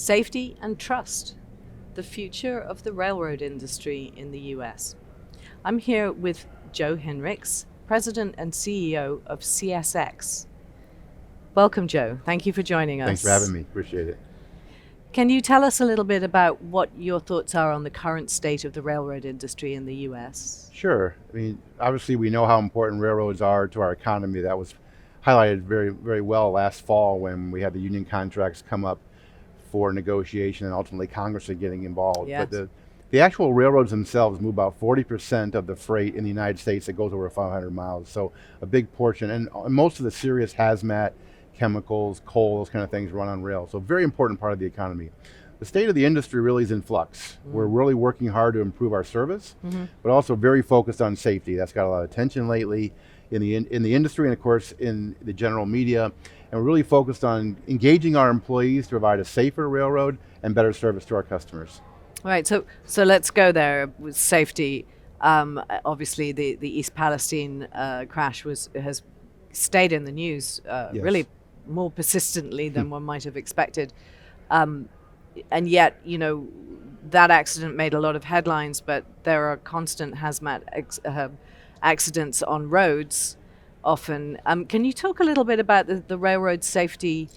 Safety and trust, the future of the railroad industry in the US. I'm here with Joe Hinrichs, President and CEO of CSX. Welcome, Joe. Thank you for joining us. Thanks for having me. Appreciate it. Can you tell us a little bit about what your thoughts are on the current state of the railroad industry in the US? Sure. I mean, obviously we know how important railroads are to our economy. That was highlighted very, very well last fall when we had the union contracts come up for negotiation and ultimately Congress getting involved. Yes. But the actual railroads themselves move about 40% of the freight in the United States that goes over 500 miles. So a big portion, and most of the serious hazmat, chemicals, coal, those kind of things run on rail. So very important part of the economy. The state of the industry really is in flux. We're really working hard to improve our service, but also very focused on safety. That's got a lot of attention lately in the industry and of course in the general media. And we're really focused on engaging our employees to provide a safer railroad and better service to our customers. Right, so let's go there with safety. Obviously the East Palestine crash has stayed in the news Yes. really more persistently than one might have expected. And yet, you know, that accident made a lot of headlines, but there are constant hazmat accidents on roads often. Can you talk a little bit about the railroad safety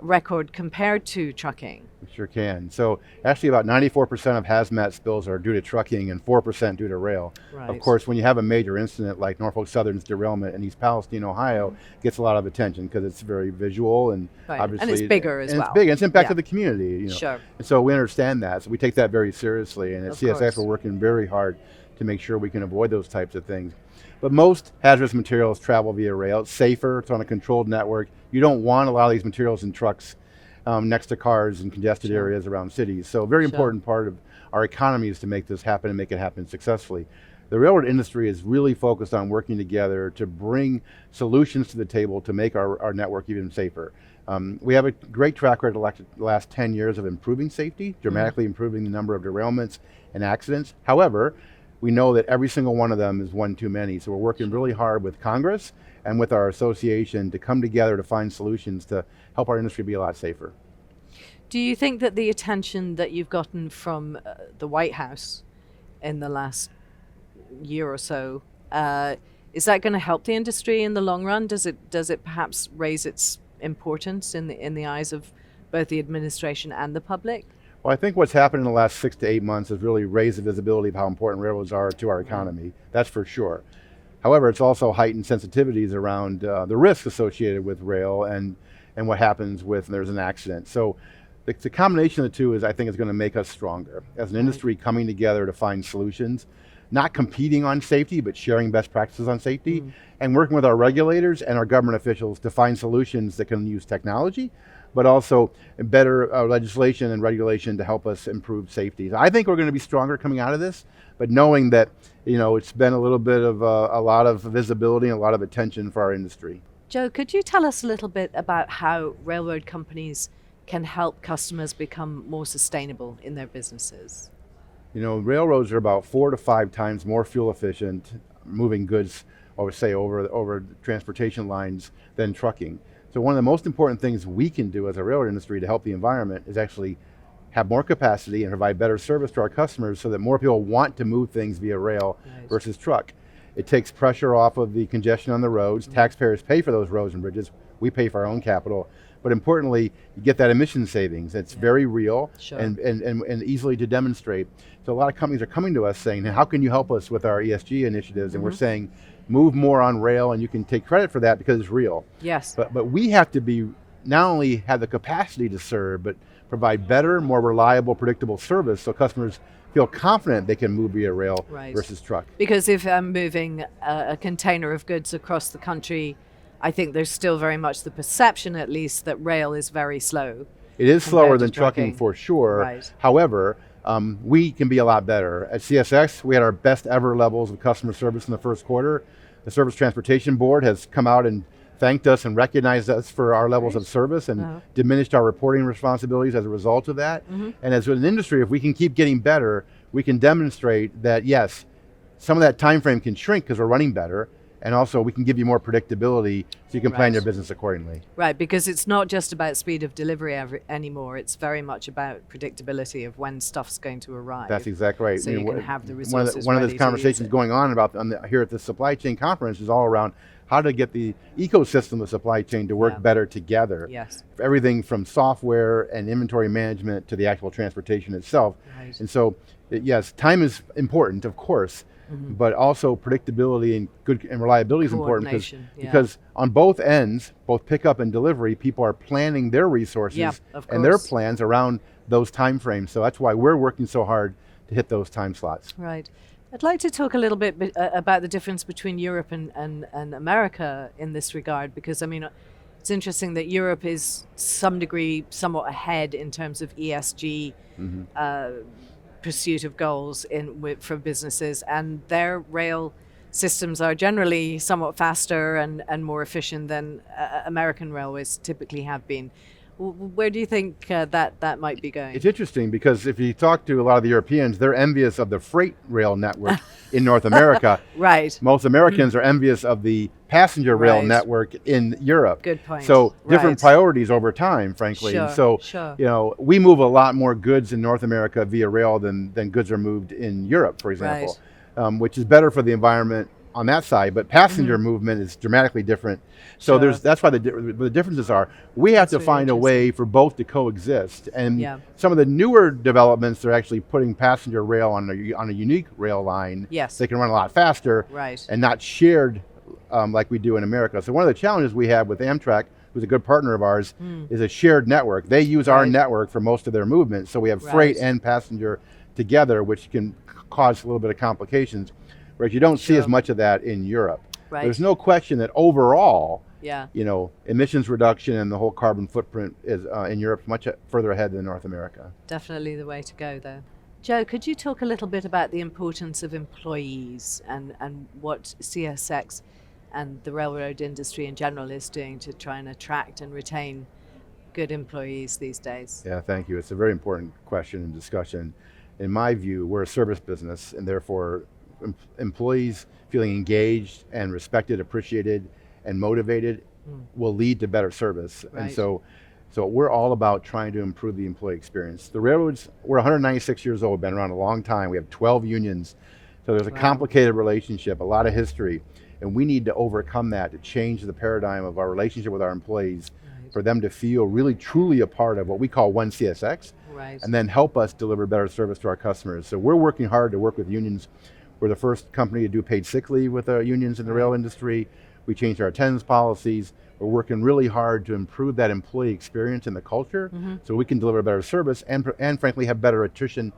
record compared to trucking? We sure can. So actually about 94% of hazmat spills are due to trucking and 4% due to rail. Right. Of course, when you have a major incident like Norfolk Southern's derailment in East Palestine, Ohio, it gets a lot of attention because it's very visual and Right. obviously And it's bigger as and well. It's big and it's impacted Yeah. the community. You know. Sure. And so we understand that. So we take that very seriously, and at Of CSX course. we're working very hard to make sure we can avoid those types of things. But most hazardous materials travel via rail. It's safer, it's on a controlled network. You don't want a lot of these materials in trucks next to cars in congested Sure. areas around cities. So a very Sure. important part of our economy is to make this happen and make it happen successfully. The railroad industry is really focused on working together to bring solutions to the table to make our network even safer. We have a great track record the last 10 years of improving safety, dramatically improving the number of derailments and accidents. However, we know that every single one of them is one too many. So we're working really hard with Congress and with our association to come together to find solutions to help our industry be a lot safer. Do you think that the attention that you've gotten from the White House in the last year or so, is that going to help the industry in the long run? Does it perhaps raise its importance in the eyes of both the administration and the public? Well, I think what's happened in the last 6 to 8 months has really raised the visibility of how important railroads are to our economy. That's for sure. However, it's also heightened sensitivities around the risks associated with rail and what happens when there's an accident. So the combination of the two I think is going to make us stronger as an industry coming together to find solutions, not competing on safety, but sharing best practices on safety and working with our regulators and our government officials to find solutions that can use technology, but also better legislation and regulation to help us improve safety. I think we're going to be stronger coming out of this, but knowing that, you know, it's been a little bit of a lot of visibility and a lot of attention for our industry. Joe, could you tell us a little bit about how railroad companies can help customers become more sustainable in their businesses? You know, railroads are about 4 to 5 times more fuel efficient moving goods over transportation lines than trucking. So one of the most important things we can do as a railroad industry to help the environment is actually have more capacity and provide better service to our customers so that more people want to move things via rail versus truck. It takes pressure off of the congestion on the roads. Taxpayers pay for those roads and bridges. We pay for our own capital. But importantly, you get that emission savings. It's very real and easily to demonstrate. So a lot of companies are coming to us saying, how can you help us with our ESG initiatives? And we're saying, move more on rail, and you can take credit for that because it's real. Yes. But we have to be, not only have the capacity to serve, but provide better, more reliable, predictable service so customers feel confident they can move via rail versus truck. Because if I'm moving a container of goods across the country, I think there's still very much the perception, at least, that rail is very slow. It is slower than trucking for sure. Right. However, we can be a lot better. At CSX, we had our best ever levels of customer service in the first quarter. The Surface Transportation Board has come out and thanked us and recognized us for our levels of service and diminished our reporting responsibilities as a result of that. And as an industry, if we can keep getting better, we can demonstrate that yes, some of that time frame can shrink because we're running better, and also we can give you more predictability so you can plan Right. your business accordingly. Right, because it's not just about speed of delivery anymore. It's very much about predictability of when stuff's going to arrive. That's exactly right. So you can have the one of resources one of ready those to use conversations it. going on about here at the supply chain conference is all around how to get the ecosystem of supply chain to work Yeah. better together. Yes. Everything from software and inventory management to the actual transportation itself. Right. And so, yes, time is important, of course, but also predictability and reliability is important Coordination, yeah. because on both ends, both pickup and delivery, people are planning their resources Yeah, of and their course. plans around those time frames. So that's why we're working so hard to hit those time slots. Right. I'd like to talk a little bit about the difference between Europe and America in this regard, because I mean, it's interesting that Europe is some degree somewhat ahead in terms of ESG pursuit of goals for businesses, and their rail systems are generally somewhat faster and more efficient than American railways typically have been. Where do you think that might be going? It's interesting because if you talk to a lot of the Europeans, they're envious of the freight rail network in North America. Right. Most Americans are envious of the passenger rail Right. network in Europe. Good point. So different Right. priorities over time, frankly. And Sure, so, sure. you know, we move a lot more goods in North America via rail than goods are moved in Europe, for example, which is better for the environment on that side, but passenger movement is dramatically different. So Sure. that's why the differences are. We have to really find a way for both to coexist. And Yeah. some of the newer developments are actually putting passenger rail on a unique rail line. Yes. They can run a lot faster Right. and not shared like we do in America. So one of the challenges we have with Amtrak, who's a good partner of ours, is a shared network. They use our Right. network for most of their movement. So we have freight Right. and passenger together, which can cause a little bit of complications. Whereas you don't see as Sure. much of that in Europe. Right. There's no question that overall, Yeah. you know, emissions reduction and the whole carbon footprint is in Europe much further ahead than North America. Definitely the way to go, though. Joe, could you talk a little bit about the importance of employees and what CSX and the railroad industry in general is doing to try and attract and retain good employees these days? Yeah, thank you. It's a very important question and discussion. In my view, we're a service business, and therefore employees feeling engaged and respected, appreciated, and motivated will lead to better service. Right. And so we're all about trying to improve the employee experience. The railroads, we're 196 years old, been around a long time. We have 12 unions. So there's a Wow. complicated relationship, a lot of history, and we need to overcome that to change the paradigm of our relationship with our employees Right. for them to feel really truly a part of what we call One CSX, Right. and then help us deliver better service to our customers. So we're working hard to work with unions. We're the first company to do paid sick leave with unions in the rail industry. We changed our attendance policies. We're working really hard to improve that employee experience and the culture so we can deliver better service and frankly have better retention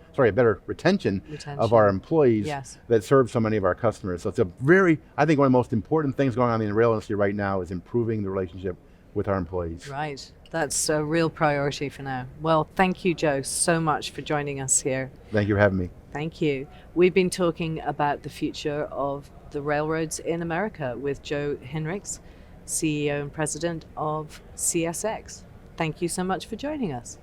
of our employees Yes. that serve so many of our customers. So it's I think one of the most important things going on in the rail industry right now is improving the relationship with our employees. Right. That's a real priority for now. Well, thank you, Joe, so much for joining us here. Thank you for having me. Thank you. We've been talking about the future of the railroads in America with Joe Hinrichs, CEO and President of CSX. Thank you so much for joining us.